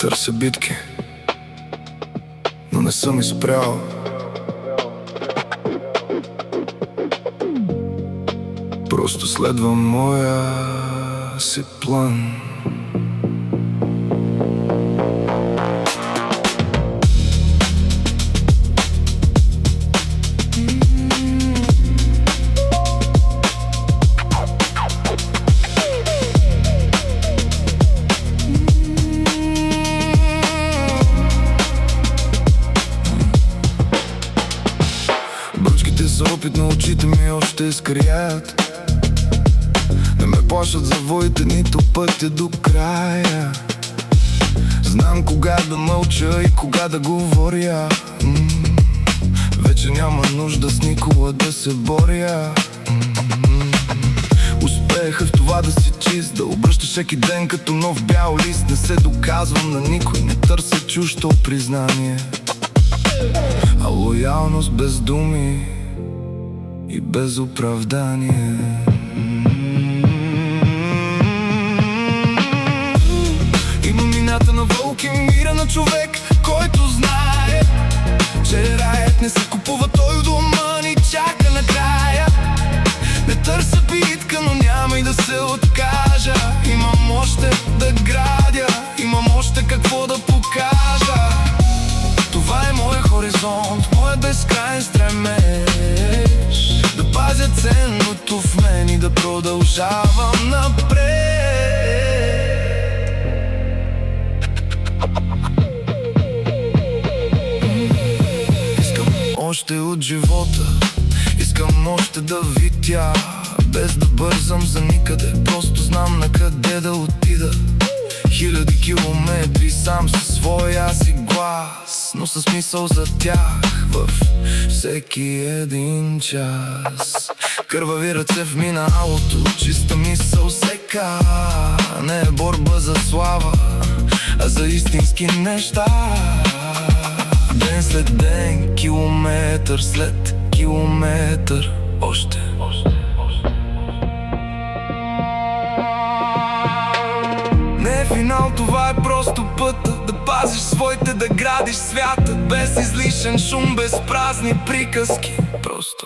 Търся битки, но не съм изпрял. Просто следвам моя си план. Бръчките за опит на очите ми още изкрият. Не ме плашат завоите, нито пътя до края. Знам кога да мълча и кога да говоря. Вече няма нужда с никога да се боря. Успеха в това да си чист, да обръщаш всеки ден като нов бял лист. Не се доказвам на никой, не търся чуждо признание, а лоялност без думи и без оправдание. Има мината на вълк и мира на човек, който знае, че раят не се купува, той у дома ни чака накрая. Не търся битка, но няма и да се откажа. Имам още да градя, имам още какво да покажа. Това е моя хоризонт, моя безкрайен стремеж, да пазя ценното в мен и да продължавам напред. Искам още от живота, искам още да видя, без да бързам за никъде, просто знам на къде да отида. Хиляди километри сам със своя си глас, но със смисъл за тях във всеки един час. Кървави ръце в миналото, чиста мисъл сека. Не е борба за слава, а за истински неща. Ден след ден, километър след километър, още. Не е финал, това е просто пътя, да пазиш своите, да градиш свята, без излишен шум, без празни приказки. Просто